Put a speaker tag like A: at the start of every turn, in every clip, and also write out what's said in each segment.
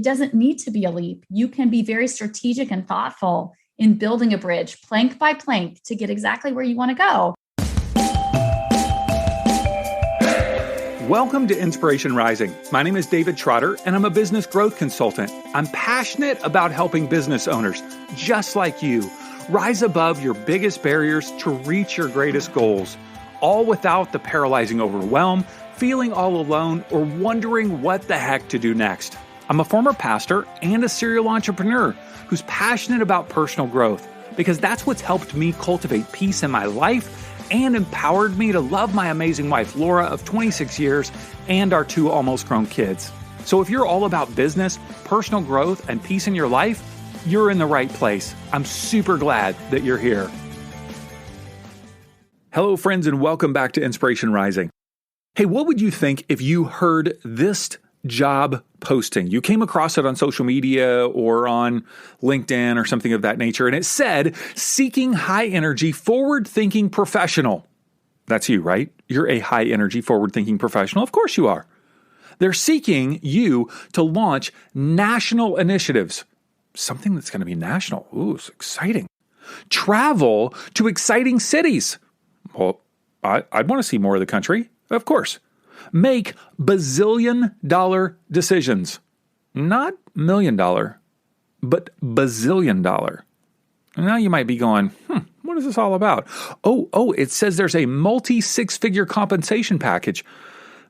A: It doesn't need to be a leap. You can be very strategic and thoughtful in building a bridge, plank by plank, to get exactly where you want to go.
B: Welcome to Inspiration Rising. My name is David Trotter, and I'm a business growth consultant. I'm passionate about helping business owners, just like you, rise above your biggest barriers to reach your greatest goals, all without the paralyzing overwhelm, feeling all alone, or wondering what the heck to do next. I'm a former pastor and a serial entrepreneur who's passionate about personal growth because that's what's helped me cultivate peace in my life and empowered me to love my amazing wife, Laura, of 26 years, and our 2 almost grown kids. So if you're all about business, personal growth, and peace in your life, you're in the right place. I'm super glad that you're here. Hello, friends, and welcome back to Inspiration Rising. Hey, what would you think if you heard this job posting? You came across it on social media or on LinkedIn or something of that nature, and it said, seeking high energy, forward-thinking professional. That's you, right? You're a high energy, forward-thinking professional. Of course you are. They're seeking you to launch national initiatives. Something that's going to be national. Ooh, it's exciting. Travel to exciting cities. Well, I'd want to see more of the country, of course. Make bazillion-dollar decisions. Not $1,000,000, but bazillion-dollar. Now you might be going, what is this all about? Oh, it says there's a multi-6-figure compensation package.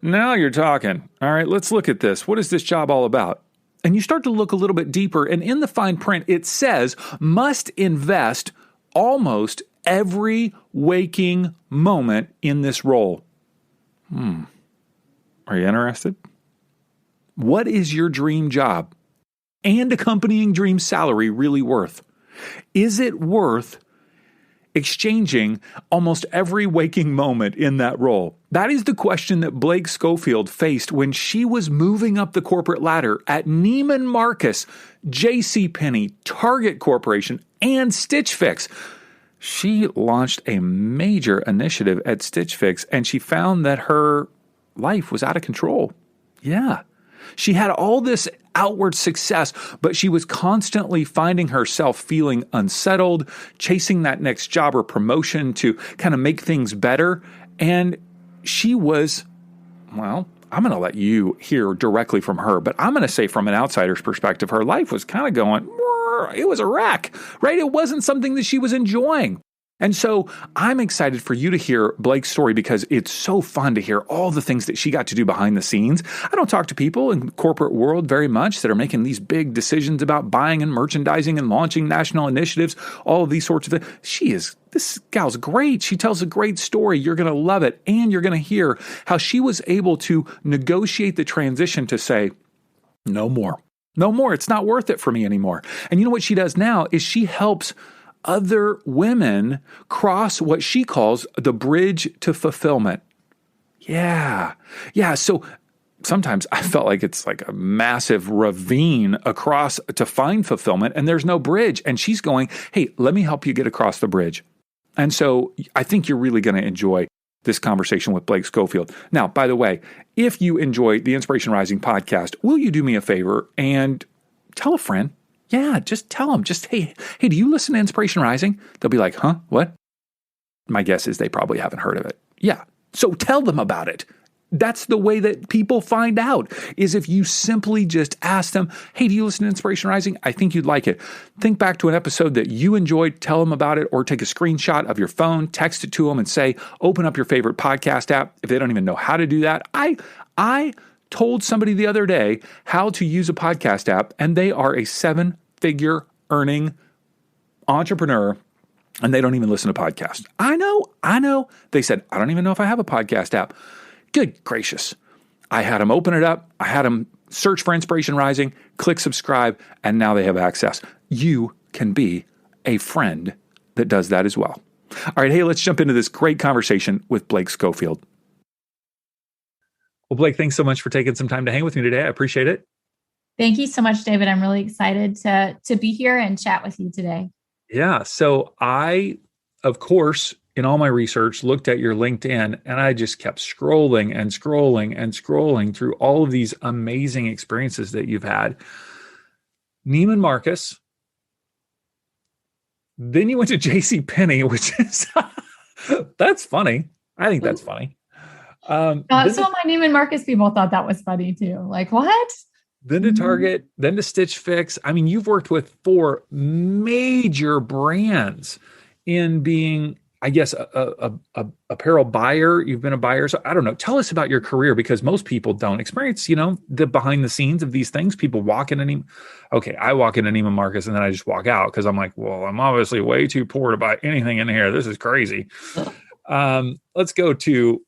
B: Now you're talking. All right, let's look at this. What is this job all about? And you start to look a little bit deeper, and in the fine print, it says, must invest almost every waking moment in this role. Are you interested? What is your dream job and accompanying dream salary really worth? Is it worth exchanging almost every waking moment in that role? That is the question that Blake Schofield faced when she was moving up the corporate ladder at Neiman Marcus, JCPenney, Target Corporation, and Stitch Fix. She launched a major initiative at Stitch Fix, and she found that her life was out of control. Yeah. She had all this outward success, but she was constantly finding herself feeling unsettled, chasing that next job or promotion to kind of make things better. And she was, well, I'm going to let you hear directly from her, but I'm going to say from an outsider's perspective, her life was kind of going, it was a wreck, right? It wasn't something that she was enjoying. And so I'm excited for you to hear Blake's story because it's so fun to hear all the things that she got to do behind the scenes. I don't talk to people in the corporate world very much that are making these big decisions about buying and merchandising and launching national initiatives, all of these sorts of things. This gal's great. She tells a great story. You're going to love it. And you're going to hear how she was able to negotiate the transition to say, no more. No more. It's not worth it for me anymore. And you know what she does now is she helps other women cross what she calls the bridge to fulfillment. Yeah. So sometimes I felt like it's like a massive ravine across to find fulfillment and there's no bridge. And she's going, hey, let me help you get across the bridge. And so I think you're really going to enjoy this conversation with Blake Schofield. Now, by the way, if you enjoy the Inspiration Rising podcast, will you do me a favor and tell a friend? Yeah, just tell them. Just, hey, do you listen to Inspiration Rising? They'll be like, huh? What? My guess is they probably haven't heard of it. Yeah. So tell them about it. That's the way that people find out, is if you simply just ask them, hey, do you listen to Inspiration Rising? I think you'd like it. Think back to an episode that you enjoyed, tell them about it, or take a screenshot of your phone, text it to them and say, open up your favorite podcast app. If they don't even know how to do that, I told somebody the other day how to use a podcast app, and they are a 7-figure earning entrepreneur, and they don't even listen to podcasts. I know. They said, I don't even know if I have a podcast app. Good gracious. I had them open it up. I had them search for Inspiration Rising, click subscribe, and now they have access. You can be a friend that does that as well. All right, hey, let's jump into this great conversation with Blake Schofield. Well, Blake, thanks so much for taking some time to hang with me today. I appreciate it.
A: Thank you so much, David. I'm really excited to be here and chat with you today.
B: Yeah. So I, of course, in all my research, looked at your LinkedIn, and I just kept scrolling through all of these amazing experiences that you've had. Neiman Marcus. Then you went to J.C. Penney, which is that's funny. I think that's funny.
A: Some of my Neiman Marcus people thought that was funny too. Like, what?
B: Then to Target, then to Stitch Fix. I mean, you've worked with 4 major brands in being, I guess, a apparel buyer. You've been a buyer. So I don't know. Tell us about your career, because most people don't experience, the behind the scenes of these things. People walk in I walk into Neiman Marcus and then I just walk out because I'm like, well, I'm obviously way too poor to buy anything in here. This is crazy. Let's go to,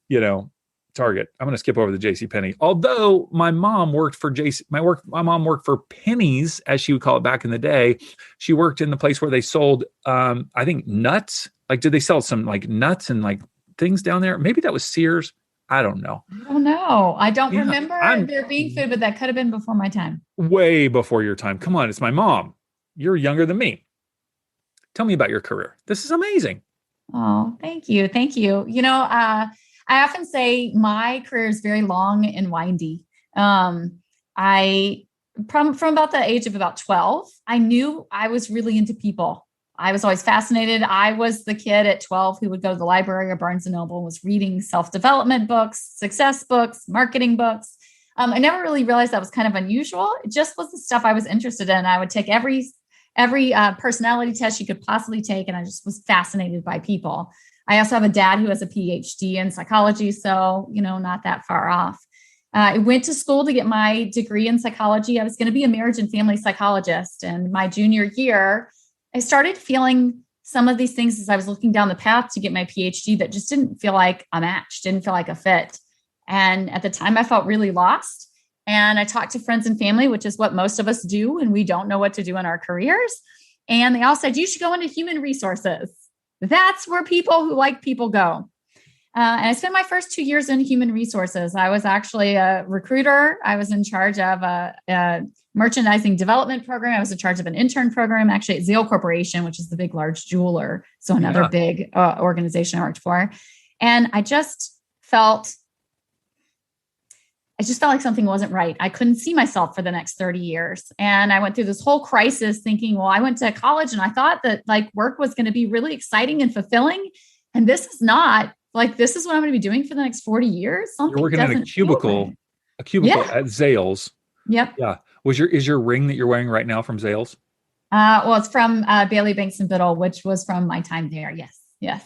B: Target. I'm going to skip over the J.C. Penney. Although my mom worked for my mom worked for Pennies, as she would call it back in the day. She worked in the place where they sold, I think, nuts. Like, did they sell some like nuts and like things down there? Maybe that was Sears. I don't know.
A: I don't know. I don't remember there being food, but that could have been before my time.
B: Way before your time. Come on, it's my mom. You're younger than me. Tell me about your career. This is amazing.
A: Oh, thank you. Thank you. I often say my career is very long and windy. I, from about the age of about 12, I knew I was really into people. I was always fascinated. I was the kid at 12 who would go to the library or Barnes & Noble and was reading self-development books, success books, marketing books. I never really realized that was kind of unusual. It just was the stuff I was interested in. I would take every personality test you could possibly take, and I just was fascinated by people. I also have a dad who has a PhD in psychology, so, not that far off. I went to school to get my degree in psychology. I was going to be a marriage and family psychologist. And my junior year, I started feeling some of these things as I was looking down the path to get my PhD that just didn't feel like a match, didn't feel like a fit. And at the time, I felt really lost. And I talked to friends and family, which is what most of us do when we don't know what to do in our careers. And they all said, you should go into human resources. That's where people who like people go. And I spent my first 2 years in human resources. I was actually a recruiter. I was in charge of a merchandising development program. I was in charge of an intern program, actually at Zale Corporation, which is the big, large jeweler. So another big organization I worked for. And I just felt like something wasn't right. I couldn't see myself for the next 30 years. And I went through this whole crisis thinking, well, I went to college and I thought that like work was going to be really exciting and fulfilling. And this is not. Like, this is what I'm going to be doing for the next 40 years.
B: You're working in a cubicle at Zales.
A: Yep.
B: Yeah. Is your ring that you're wearing right now from Zales?
A: Well, it's from Bailey Banks and Biddle, which was from my time there. Yes.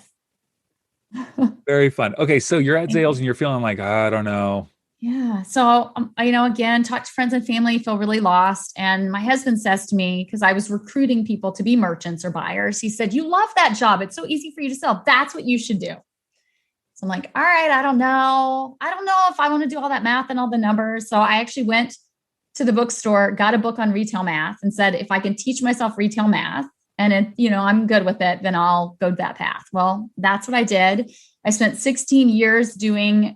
B: Very fun. Okay. So you're at Zales and you're feeling like, I don't know.
A: Yeah. So, again, talk to friends and family, feel really lost. And my husband says to me, because I was recruiting people to be merchants or buyers, he said, you love that job. It's so easy for you to sell. That's what you should do. So I'm like, all right, I don't know if I want to do all that math and all the numbers. So I actually went to the bookstore, got a book on retail math and said, if I can teach myself retail math and I'm good with it, then I'll go that path. Well, that's what I did. I spent 16 years doing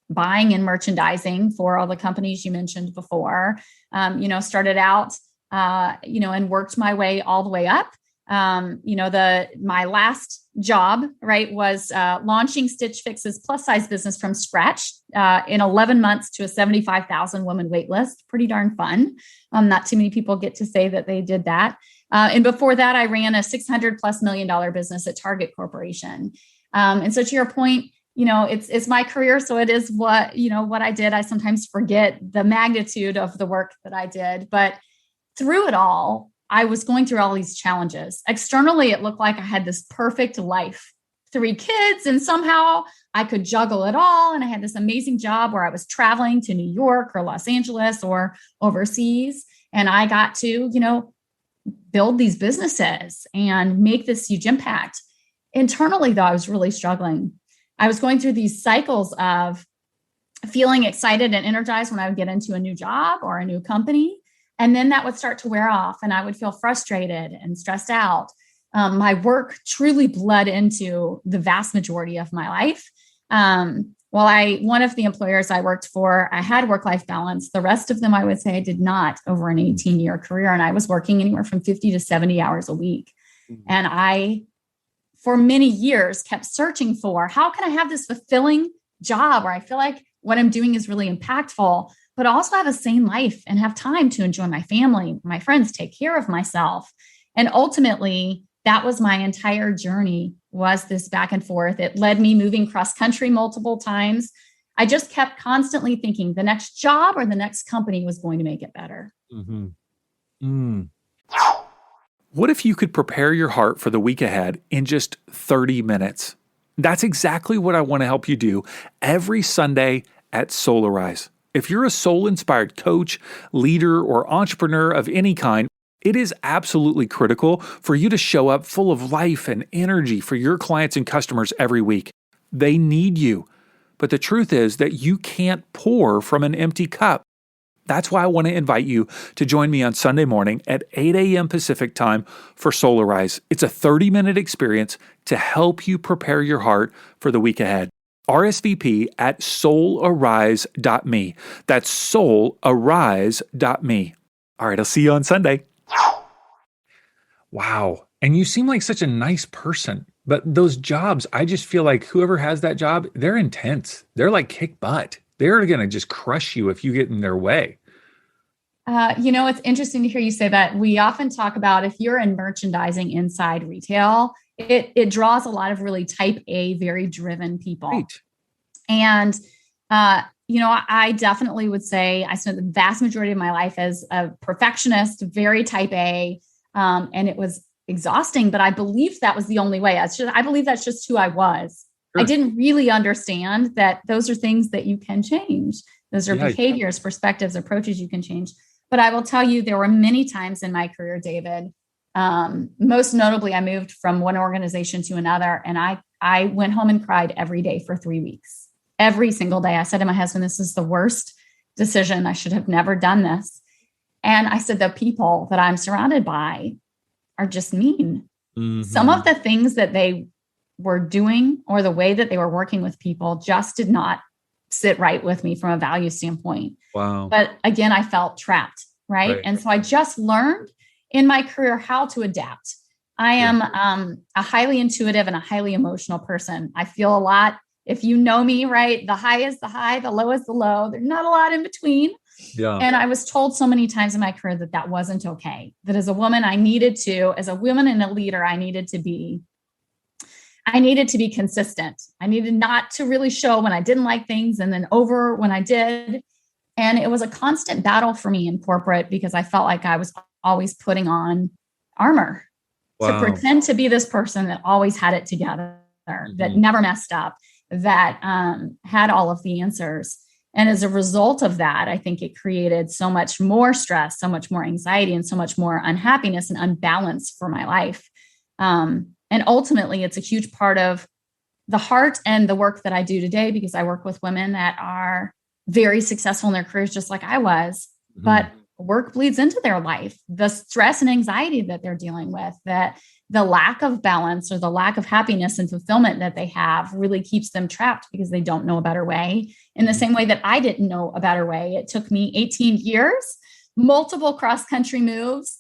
A: buying and merchandising for all the companies you mentioned before, started out, and worked my way all the way up. My last job, right, was launching Stitch Fix's plus size business from scratch in 11 months to a 75,000 woman wait list. Pretty darn fun. Not too many people get to say that they did that. And before that, I ran a $600+ million business at Target Corporation. And so to your point, it's my career. So it is what I did. I sometimes forget the magnitude of the work that I did, but through it all, I was going through all these challenges. Externally, it looked like I had this perfect life, 3 kids, and somehow I could juggle it all. And I had this amazing job where I was traveling to New York or Los Angeles or overseas. And I got to, build these businesses and make this huge impact. Internally, though, I was really struggling. I was going through these cycles of feeling excited and energized when I would get into a new job or a new company. And then that would start to wear off and I would feel frustrated and stressed out. My work truly bled into the vast majority of my life. One of the employers I worked for, I had work-life balance. The rest of them, I would say I did not over an 18-year career. And I was working anywhere from 50 to 70 hours a week. Mm-hmm. And I, for many years, kept searching for, how can I have this fulfilling job where I feel like what I'm doing is really impactful, but also have a sane life and have time to enjoy my family, my friends, take care of myself. And ultimately, that was my entire journey, was this back and forth. It led me moving cross country multiple times. I just kept constantly thinking the next job or the next company was going to make it better.
B: Mm-hmm. Mm. What if you could prepare your heart for the week ahead in just 30 minutes? That's exactly what I want to help you do every Sunday at Solarize. If you're a soul-inspired coach, leader, or entrepreneur of any kind, it is absolutely critical for you to show up full of life and energy for your clients and customers every week. They need you. But the truth is that you can't pour from an empty cup. That's why I want to invite you to join me on Sunday morning at 8 a.m. Pacific time for Solarize. It's a 30-minute experience to help you prepare your heart for the week ahead. RSVP at soularise.me. That's soularise.me. All right, I'll see you on Sunday. Wow. And you seem like such a nice person. But those jobs, I just feel like whoever has that job, they're intense. They're like kick butt. They're going to just crush you if you get in their way.
A: It's interesting to hear you say that. We often talk about if you're in merchandising inside retail, it draws a lot of really type A, very driven people.
B: Right.
A: And, I definitely would say I spent the vast majority of my life as a perfectionist, very type A, and it was exhausting, but I believed that was the only way. I believe that's just who I was. Sure. I didn't really understand that those are things that you can change. Those are behaviors, perspectives, approaches you can change. But I will tell you, there were many times in my career, David, most notably, I moved from one organization to another, and I went home and cried every day for 3 weeks. Every single day. I said to my husband, this is the worst decision. I should have never done this. And I said, the people that I'm surrounded by are just mean. Mm-hmm. Some of the things that they were doing or the way that they were working with people just did not sit right with me from a value standpoint.
B: Wow.
A: But again, I felt trapped, right? And so I just learned in my career how to adapt. I am a highly intuitive and a highly emotional person. I feel a lot. If you know me, right, the high is the high, the low is the low. There's not a lot in between. Yeah. And I was told so many times in my career that wasn't okay. That as a woman, as a woman and a leader, I needed to be consistent. I needed not to really show when I didn't like things and then over when I did. And it was a constant battle for me in corporate because I felt like I was always putting on armor to pretend to be this person that always had it together, that never messed up, that had all of the answers. And as a result of that, I think it created so much more stress, so much more anxiety, and so much more unhappiness and unbalance for my life. And ultimately, it's a huge part of the heart and the work that I do today, because I work with women that are very successful in their careers, just like I was. Mm-hmm. But work bleeds into their life. The stress and anxiety that they're dealing with, that the lack of balance or the lack of happiness and fulfillment that they have really keeps them trapped because they don't know a better way. In the same way that I didn't know a better way. It took me 18 years, multiple cross-country moves,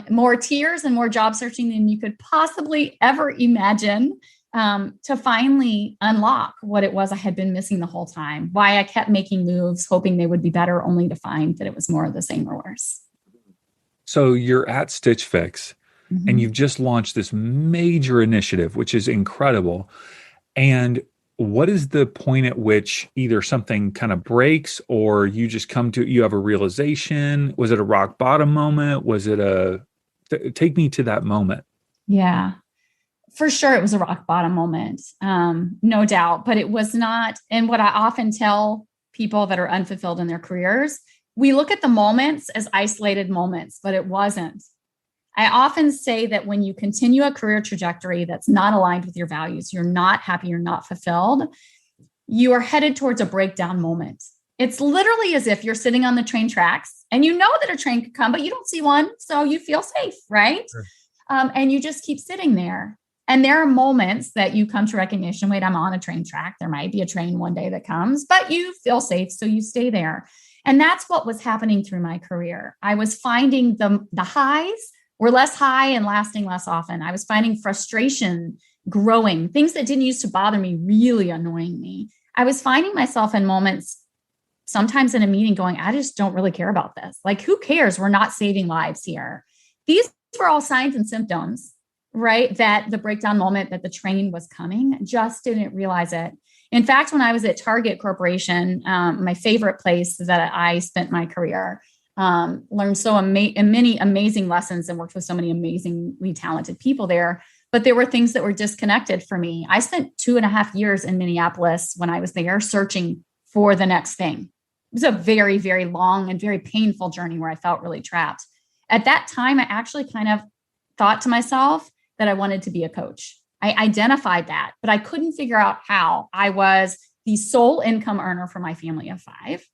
A: more tears and more job searching than you could possibly ever imagine, to finally unlock what it was I had been missing the whole time, why I kept making moves, hoping they would be better, only to find that it was more of the same or worse.
B: So you're at Stitch Fix, and you've just launched this major initiative, which is incredible. And what is the point at which either something kind of breaks or you just you have a realization? Was it a rock bottom moment? Was it take me to that moment.
A: Yeah, for sure. It was a rock bottom moment. No doubt, but it was not. And what I often tell people that are unfulfilled in their careers, we look at the moments as isolated moments, but it wasn't. I often say that when you continue a career trajectory that's not aligned with your values, you're not happy, you're not fulfilled, you are headed towards a breakdown moment. It's literally as if you're sitting on the train tracks and you know that a train could come, but you don't see one. So you feel safe, right? Sure. And you just keep sitting there. And there are moments that you come to recognition, wait, I'm on a train track. There might be a train one day that comes, but you feel safe. So you stay there. And that's what was happening through my career. I was finding the highs were less high and lasting less often. I was finding frustration growing, things that didn't used to bother me really annoying me. I was finding myself in moments sometimes in a meeting going, I just don't really care about this. Like, who cares? We're not saving lives here. These were all signs and symptoms, right? That the breakdown moment that the train was coming, just didn't realize it. In fact, when I was at Target Corporation, my favorite place that I spent my career, learned many amazing lessons and worked with so many amazingly talented people there. But there were things that were disconnected for me. I spent 2.5 years in Minneapolis when I was there searching for the next thing. It was a very, very long and very painful journey where I felt really trapped. At that time, I actually kind of thought to myself that I wanted to be a coach. I identified that, but I couldn't figure out how. I was the sole income earner for my family of 5.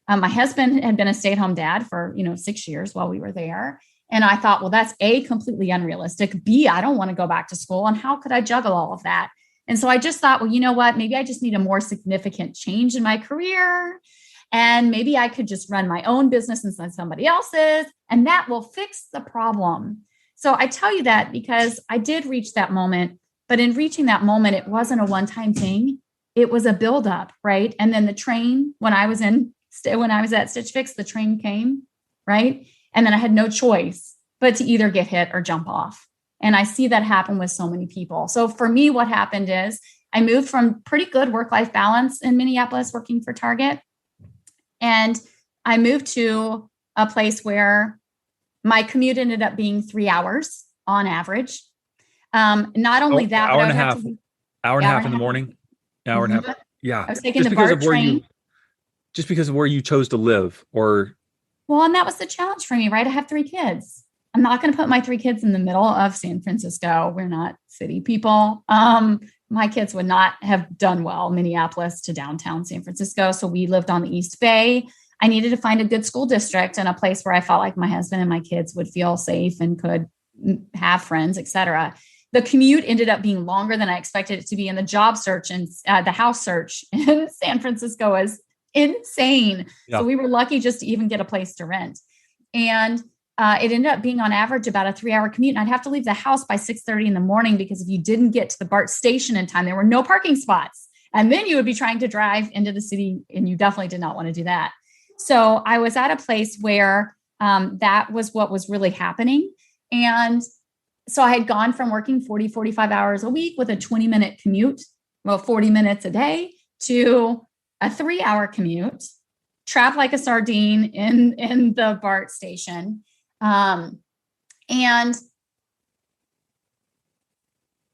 A: My husband had been a stay-at-home dad for 6 years while we were there. And I thought, well, that's A, completely unrealistic. B, I don't want to go back to school. And how could I juggle all of that? And so I just thought, well, you know what? Maybe I just need a more significant change in my career. And maybe I could just run my own business instead of somebody else's. And that will fix the problem. So I tell you that because I did reach that moment. But in reaching that moment, it wasn't a one-time thing. It was a buildup, right? And then the train, when I was at Stitch Fix, the train came, right? And then I had no choice but to either get hit or jump off. And I see that happen with so many people. So for me, what happened is I moved from pretty good work-life balance in Minneapolis working for Target. And I moved to a place where my commute ended up being 3 hours on average. Not only that,
B: hour and a half in the morning, hour and a half. Yeah.
A: I was taking the BART train.
B: Just because of where you chose to live
A: Well, and that was the challenge for me, right? I have 3 kids. I'm not going to put my 3 kids in the middle of San Francisco. We're not city people. My kids would not have done well, Minneapolis to downtown San Francisco. So we lived on the East Bay. I needed to find a good school district and a place where I felt like my husband and my kids would feel safe and could have friends, et cetera. The commute ended up being longer than I expected it to be. And the job search and the house search in San Francisco was insane. Yeah. So we were lucky just to even get a place to rent. And it ended up being on average about a 3-hour commute. And I'd have to leave the house by 6:30 in the morning because if you didn't get to the BART station in time, there were no parking spots. And then you would be trying to drive into the city and you definitely did not want to do that. So I was at a place where that was what was really happening. And so I had gone from working 40, 45 hours a week with a 20-minute commute, 40 minutes a day, to a 3-hour commute, trapped like a sardine in the BART station. And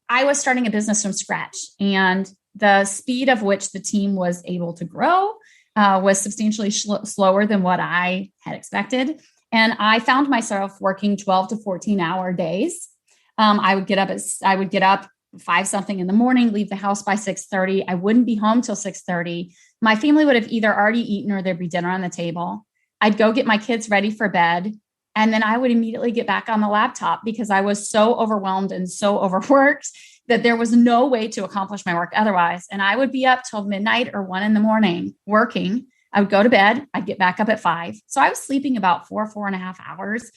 A: I was starting a business from scratch, and the speed of which the team was able to grow was substantially slower than what I had expected. And I found myself working 12 to 14-hour days. I would get up 5 something in the morning, leave the house by 6:30. I wouldn't be home till 6:30. My family would have either already eaten or there'd be dinner on the table. I'd go get my kids ready for bed. And then I would immediately get back on the laptop because I was so overwhelmed and so overworked that there was no way to accomplish my work otherwise. And I would be up till midnight or 1 a.m. working. I would go to bed. I'd get back up at 5. So I was sleeping about 4.5 hours,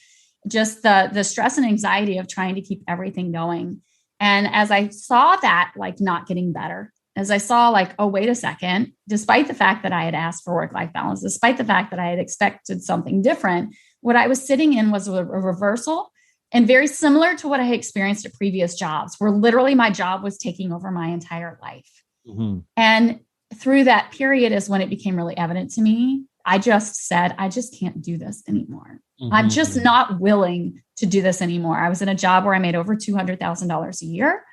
A: just the stress and anxiety of trying to keep everything going. And as I saw that, like, not getting better, as I saw like, oh, wait a second, despite the fact that I had asked for work-life balance, despite the fact that I had expected something different, what I was sitting in was a reversal and very similar to what I had experienced at previous jobs, where literally my job was taking over my entire life. Mm-hmm. And through that period is when it became really evident to me. I just said, I just can't do this anymore. Mm-hmm. I'm just not willing to do this anymore. I was in a job where I made over $200,000 a year.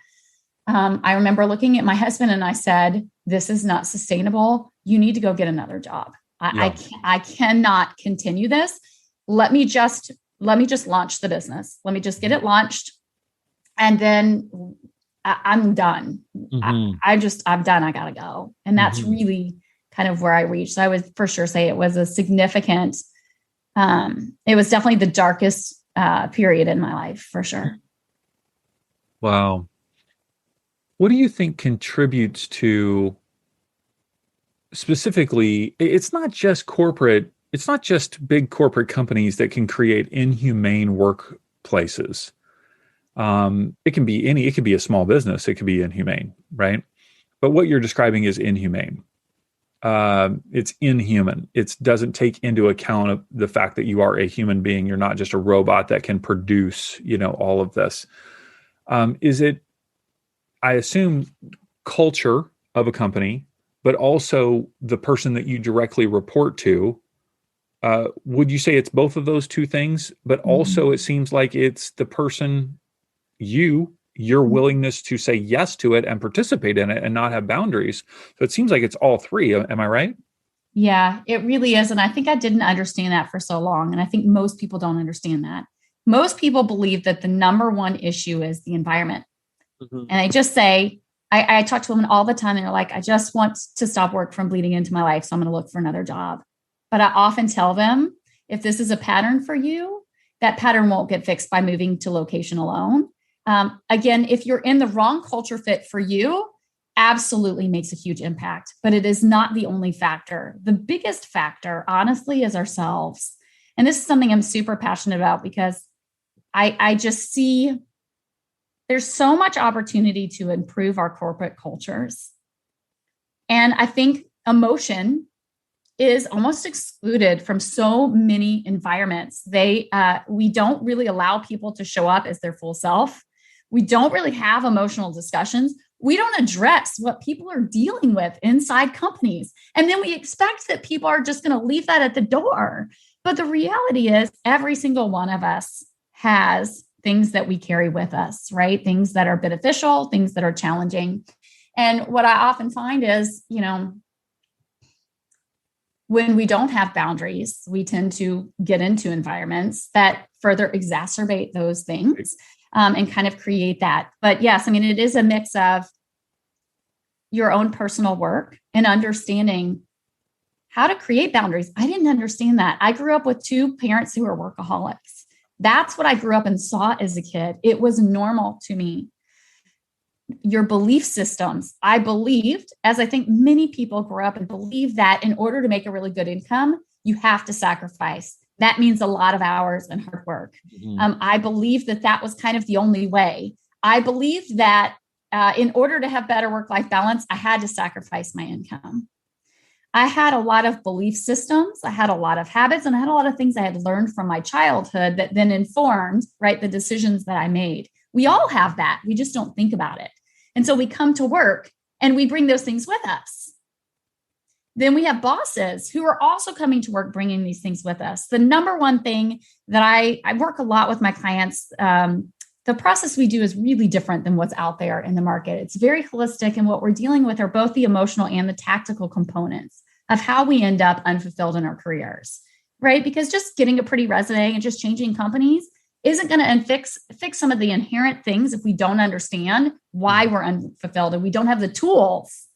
A: I remember looking at my husband and I said, this is not sustainable. You need to go get another job. I cannot continue this. Let me just launch the business. Let me just get it launched. And then I'm done. Mm-hmm. I'm done. I gotta go. And that's really kind of where I reached. So I would for sure say it was a significant, it was definitely the darkest period in my life for sure.
B: Wow. What do you think contributes to specifically, it's not just big corporate companies that can create inhumane workplaces. It can be a small business. It could be inhumane, right? But what you're describing is inhumane. it's inhuman. It doesn't take into account the fact that you are a human being. You're not just a robot that can produce, all of this. Is it, I assume, culture of a company, but also the person that you directly report to? Would you say it's both of those two things? But also it seems like it's the person, your willingness to say yes to it and participate in it and not have boundaries. So it seems like it's all three. Am I right?
A: Yeah, it really is. And I think I didn't understand that for so long. And I think most people don't understand that. Most people believe that the number one issue is the environment. Mm-hmm. And I just say, I talk to women all the time and they're like, I just want to stop work from bleeding into my life. So I'm going to look for another job. But I often tell them, if this is a pattern for you, that pattern won't get fixed by moving to location alone. Again, if you're in the wrong culture fit for you, absolutely makes a huge impact, but it is not the only factor. The biggest factor, honestly, is ourselves. And this is something I'm super passionate about because I just see there's so much opportunity to improve our corporate cultures. And I think emotion is almost excluded from so many environments. We don't really allow people to show up as their full self. We don't really have emotional discussions. We don't address what people are dealing with inside companies. And then we expect that people are just going to leave that at the door. But the reality is every single one of us has things that we carry with us, right? Things that are beneficial, things that are challenging. And what I often find is, when we don't have boundaries, we tend to get into environments that further exacerbate those things and kind of create that. But yes, it is a mix of your own personal work and understanding how to create boundaries. I didn't understand that. I grew up with two parents who were workaholics. That's what I grew up and saw as a kid. It was normal to me. Your belief systems. I believed, as I think many people grew up and believe, that in order to make a really good income, you have to sacrifice. That means a lot of hours and hard work. Mm-hmm. I believed that was kind of the only way. I believed that in order to have better work-life balance, I had to sacrifice my income. I had a lot of belief systems. I had a lot of habits, and I had a lot of things I had learned from my childhood that then informed, right, the decisions that I made. We all have that. We just don't think about it. And so we come to work and we bring those things with us. Then we have bosses who are also coming to work, bringing these things with us. The number one thing that I work a lot with my clients, the process we do is really different than what's out there in the market. It's very holistic. And what we're dealing with are both the emotional and the tactical components of how we end up unfulfilled in our careers, right? Because just getting a pretty resume and just changing companies isn't going to fix some of the inherent things if we don't understand why we're unfulfilled and we don't have the tools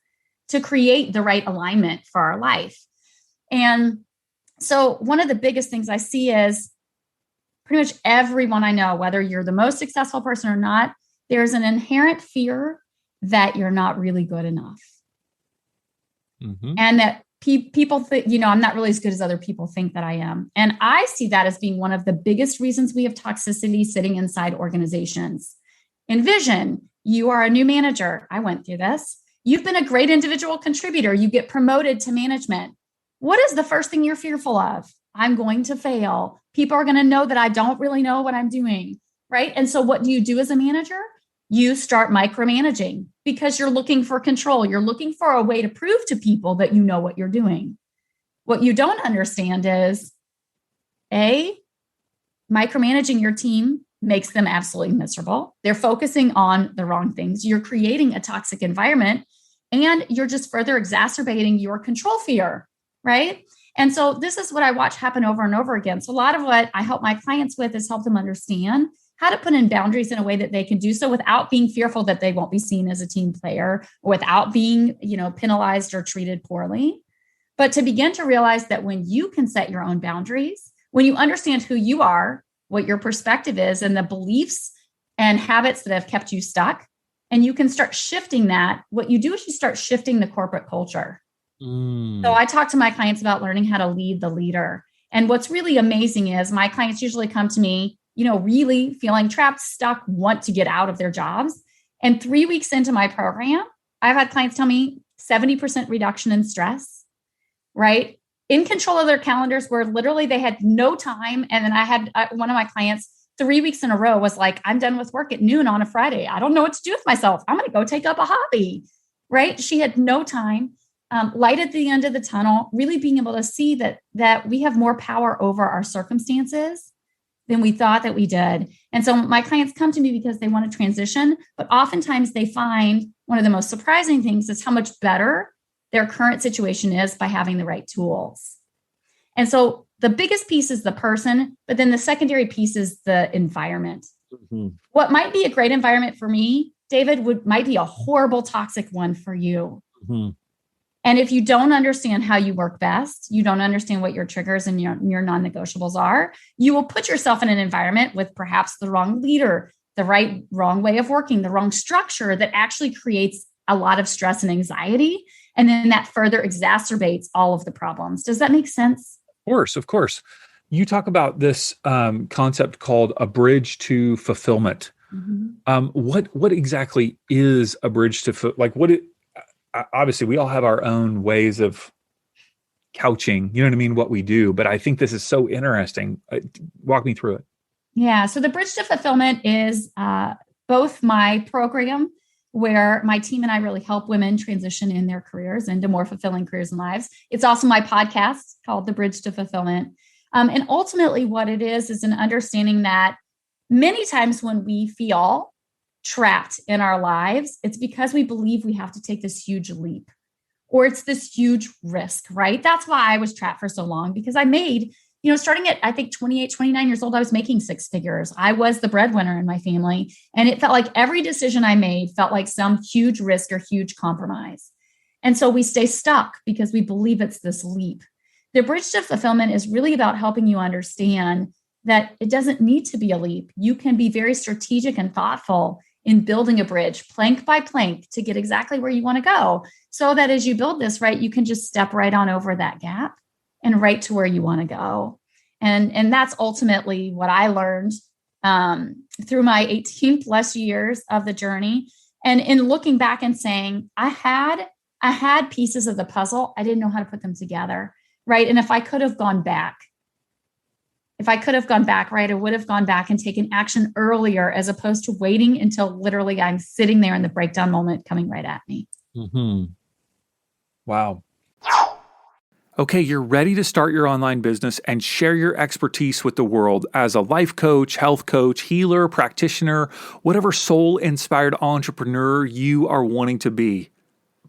A: to create the right alignment for our life. And so one of the biggest things I see is pretty much everyone I know, whether you're the most successful person or not, there's an inherent fear that you're not really good enough. Mm-hmm. And that people think, I'm not really as good as other people think that I am. And I see that as being one of the biggest reasons we have toxicity sitting inside organizations. Envision, you are a new manager. I went through this. You've been a great individual contributor. You get promoted to management. What is the first thing you're fearful of? I'm going to fail. People are going to know that I don't really know what I'm doing, right? And so what do you do as a manager? You start micromanaging because you're looking for control. You're looking for a way to prove to people that you know what you're doing. What you don't understand is, micromanaging your team makes them absolutely miserable. They're focusing on the wrong things. You're creating a toxic environment and you're just further exacerbating your control fear, right? And so this is what I watch happen over and over again. So a lot of what I help my clients with is help them understand how to put in boundaries in a way that they can do so without being fearful that they won't be seen as a team player, or without being, penalized or treated poorly. But to begin to realize that when you can set your own boundaries, when you understand who you are, what your perspective is, and the beliefs and habits that have kept you stuck, and you can start shifting that, what you do is you start shifting the corporate culture. So I talk to my clients about learning how to lead the leader. And what's really amazing is my clients usually come to me, really feeling trapped, stuck, want to get out of their jobs. And 3 weeks into my program, I've had clients tell me 70% reduction in stress, right? In control of their calendars where literally they had no time. And then I had one of my clients 3 weeks in a row was like, I'm done with work at noon on a Friday. I don't know what to do with myself. I'm going to go take up a hobby, right? She had no time. Light at the end of the tunnel, really being able to see that we have more power over our circumstances than we thought that we did. And so my clients come to me because they want to transition, but oftentimes they find one of the most surprising things is how much better their current situation is by having the right tools. And so the biggest piece is the person, but then the secondary piece is the environment. Mm-hmm. What might be a great environment for me, David, might be a horrible, toxic one for you. Mm-hmm. And if you don't understand how you work best, you don't understand what your triggers and your non-negotiables are, you will put yourself in an environment with perhaps the wrong leader, the wrong way of working, the wrong structure that actually creates a lot of stress and anxiety. And then that further exacerbates all of the problems. Does that make sense?
B: Of course. You talk about this concept called a bridge to fulfillment. Mm-hmm. What exactly is a bridge to obviously we all have our own ways of couching, you know what I mean, what we do, but I think this is so interesting. Walk me through it.
A: Yeah. So the bridge to fulfillment is both my program where my team and I really help women transition in their careers into more fulfilling careers and lives. It's also my podcast called The Bridge to Fulfillment. And ultimately what it is an understanding that many times when we feel trapped in our lives, it's because we believe we have to take this huge leap or it's this huge risk, right? That's why I was trapped for so long because I made, starting at, I think 28, 29 years old, I was making six figures. I was the breadwinner in my family. And it felt like every decision I made felt like some huge risk or huge compromise. And so we stay stuck because we believe it's this leap. The bridge to fulfillment is really about helping you understand that it doesn't need to be a leap. You can be very strategic and thoughtful in building a bridge plank by plank to get exactly where you want to go. So that as you build this, right, you can just step right on over that gap and right to where you want to go. And that's ultimately what I learned through my 18 plus years of the journey. And in looking back and saying, I had pieces of the puzzle. I didn't know how to put them together. Right. And if I could have gone back, right, I would have gone back and taken action earlier as opposed to waiting until literally I'm sitting there in the breakdown moment coming right at me.
B: Mm-hmm. Wow. Okay, you're ready to start your online business and share your expertise with the world as a life coach, health coach, healer, practitioner, whatever soul-inspired entrepreneur you are wanting to be.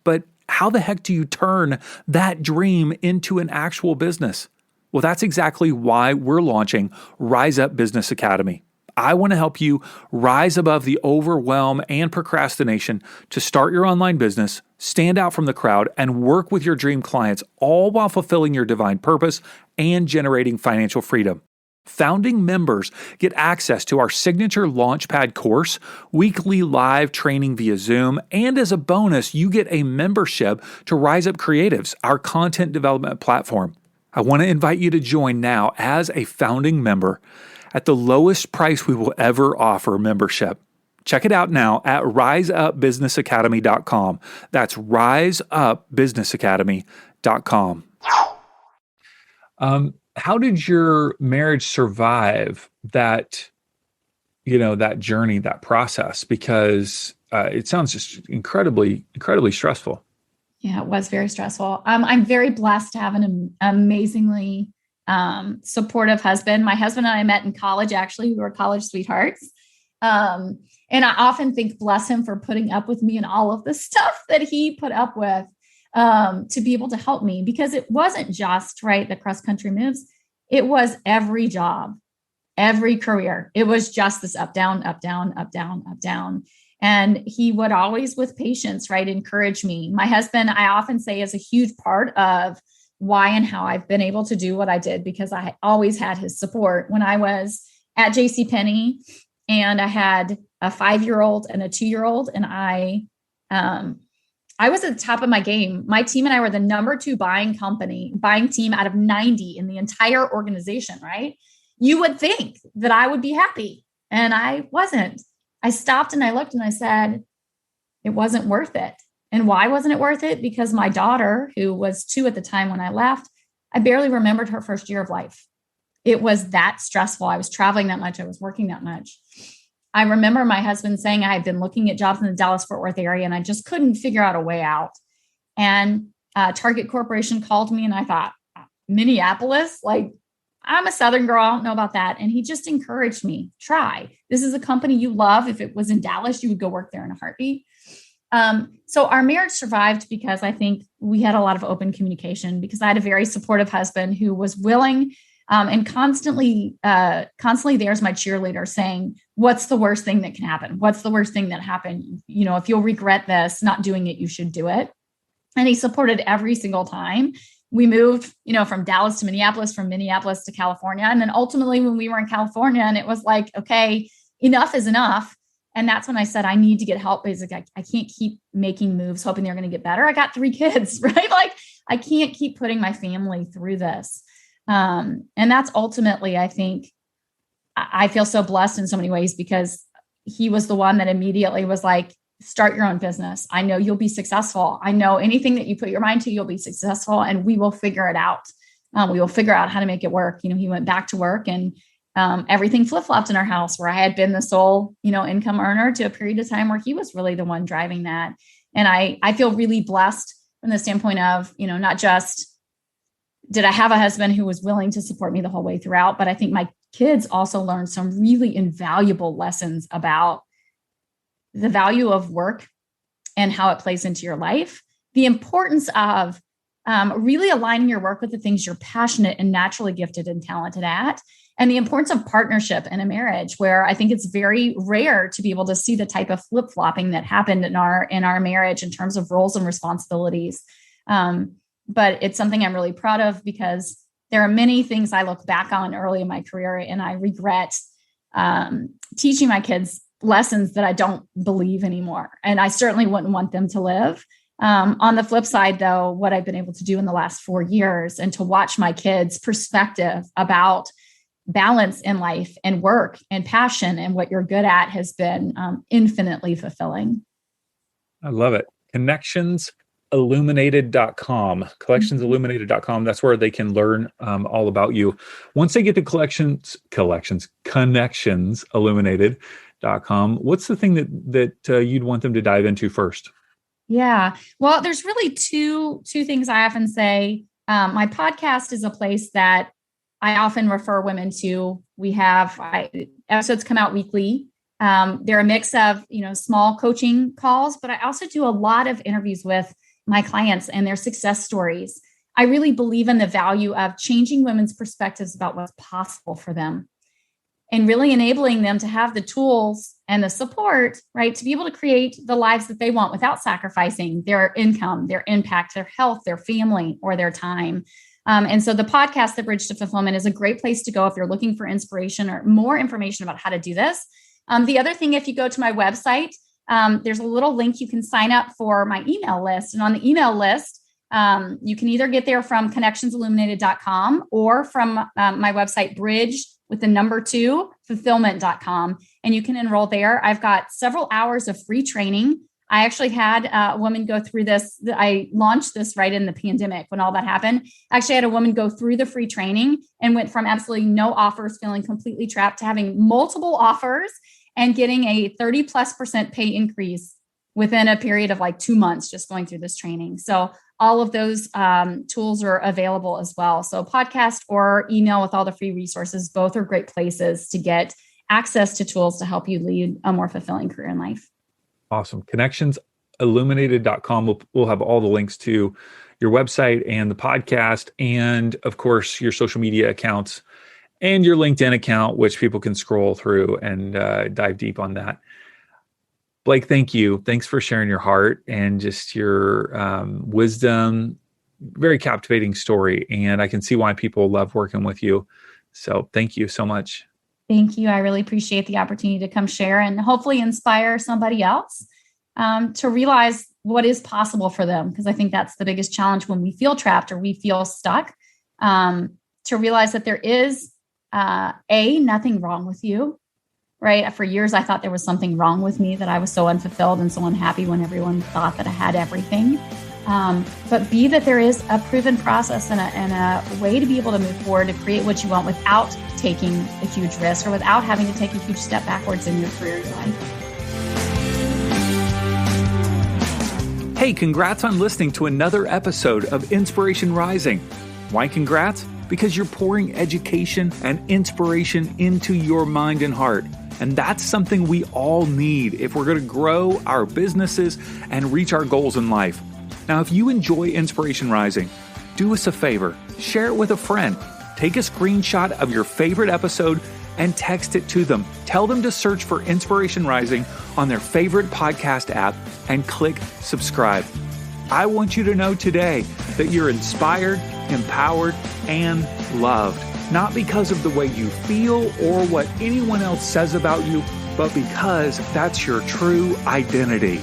B: But how the heck do you turn that dream into an actual business? Well, that's exactly why we're launching Rise Up Business Academy. I want to help you rise above the overwhelm and procrastination to start your online business, stand out from the crowd, and work with your dream clients, all while fulfilling your divine purpose and generating financial freedom. Founding members get access to our signature Launchpad course, weekly live training via Zoom, and as a bonus, you get a membership to Rise Up Creatives, our content development platform. I want to invite you to join now as a founding member at the lowest price we will ever offer membership. Check it out now at riseupbusinessacademy.com. That's riseupbusinessacademy.com. How did your marriage survive that, that journey, that process? Because it sounds just incredibly, incredibly stressful.
A: Yeah, it was very stressful. I'm very blessed to have an amazingly supportive husband. My husband and I met in college, actually. We were college sweethearts. And I often think, bless him for putting up with me and all of the stuff that he put up with to be able to help me, because it wasn't just, right, the cross-country moves. It was every job, every career. It was just this up, down, up, down, up, down, up, down. And he would always, with patience, right, encourage me. My husband, I often say, is a huge part of why and how I've been able to do what I did, because I always had his support. When I was at JCPenney and I had a 5-year-old and a 2-year-old, and I was at the top of my game. My team and I were the number 2 buying team out of 90 in the entire organization, right? You would think that I would be happy, and I wasn't. I stopped and I looked and I said, it wasn't worth it. And why wasn't it worth it? Because my daughter, who was 2 at the time when I left, I barely remembered her first year of life. It was that stressful. I was traveling that much. I was working that much. I remember my husband saying I had been looking at jobs in the Dallas-Fort Worth area and I just couldn't figure out a way out. And Target Corporation called me and I thought, Minneapolis? Like, I'm a Southern girl. I don't know about that. And he just encouraged me, try. This is a company you love. If it was in Dallas, you would go work there in a heartbeat. So our marriage survived because I think we had a lot of open communication, because I had a very supportive husband who was willing and constantly there's my cheerleader saying, what's the worst thing that can happen? What's the worst thing that happened? You know, if you'll regret this, not doing it, you should do it. And he supported every single time. We moved, from Dallas to Minneapolis, from Minneapolis to California. And then ultimately when we were in California and it was like, okay, enough is enough. And that's when I said, I need to get help. Basically, I can't keep making moves, hoping they're going to get better. I got 3 kids, right? Like, I can't keep putting my family through this. And that's ultimately, I think, I feel so blessed in so many ways, because he was the one that immediately was like, start your own business. I know you'll be successful. I know anything that you put your mind to, you'll be successful, and we will figure it out. We will figure out how to make it work. He went back to work, and everything flip-flopped in our house, where I had been the sole, income earner, to a period of time where he was really the one driving that. And I feel really blessed from the standpoint of, not just did I have a husband who was willing to support me the whole way throughout, but I think my kids also learned some really invaluable lessons about the value of work and how it plays into your life, the importance of really aligning your work with the things you're passionate and naturally gifted and talented at, and the importance of partnership in a marriage, where I think it's very rare to be able to see the type of flip-flopping that happened in our marriage in terms of roles and responsibilities. But it's something I'm really proud of, because there are many things I look back on early in my career and I regret teaching my kids lessons that I don't believe anymore. And I certainly wouldn't want them to live. On the flip side, though, what I've been able to do in the last 4 years, and to watch my kids' perspective about balance in life and work and passion and what you're good at, has been infinitely fulfilling.
B: I love it. ConnectionsIlluminated.com, collectionsilluminated.com. That's where they can learn all about you. Once they get to ConnectionsIlluminated.com, what's the thing that you'd want them to dive into first?
A: Yeah. Well, there's really two things I often say. My podcast is a place that I often refer women to. We have episodes come out weekly. They're a mix of, small coaching calls, but I also do a lot of interviews with my clients and their success stories. I really believe in the value of changing women's perspectives about what's possible for them, and really enabling them to have the tools and the support, right, to be able to create the lives that they want without sacrificing their income, their impact, their health, their family, or their time. And so the podcast, The Bridge to Fulfillment, is a great place to go if you're looking for inspiration or more information about how to do this. The other thing, if you go to my website, there's a little link you can sign up for my email list. And on the email list, you can either get there from connectionsilluminated.com or from my website, Bridge with the number 2, fulfillment.com. And you can enroll there. I've got several hours of free training. I actually had a woman go through this. I launched this right in the pandemic when all that happened. I actually had a woman go through the free training and went from absolutely no offers, feeling completely trapped, to having multiple offers and getting a 30+% pay increase within a period of like 2 months, just going through this training. So all of those tools are available as well. So podcast or email with all the free resources, both are great places to get access to tools to help you lead a more fulfilling career in life.
B: Awesome. ConnectionsIlluminated.com. We'll have all the links to your website and the podcast, and of course your social media accounts and your LinkedIn account, which people can scroll through and dive deep on that. Blake, thank you. Thanks for sharing your heart and just your wisdom. Very captivating story. And I can see why people love working with you. So thank you so much.
A: Thank you. I really appreciate the opportunity to come share and hopefully inspire somebody else to realize what is possible for them. Because I think that's the biggest challenge when we feel trapped or we feel stuck, to realize that there is nothing wrong with you. right? For years, I thought there was something wrong with me, that I was so unfulfilled and so unhappy when everyone thought that I had everything. But B, that there is a proven process and a way to be able to move forward to create what you want without taking a huge risk or without having to take a huge step backwards in your career or your life.
B: Hey, congrats on listening to another episode of Inspiration Rising. Why congrats? Because you're pouring education and inspiration into your mind and heart. And that's something we all need if we're going to grow our businesses and reach our goals in life. Now, if you enjoy Inspiration Rising, do us a favor, share it with a friend. Take a screenshot of your favorite episode and text it to them. Tell them to search for Inspiration Rising on their favorite podcast app and click subscribe. I want you to know today that you're inspired, empowered, and loved. Not because of the way you feel or what anyone else says about you, but because that's your true identity.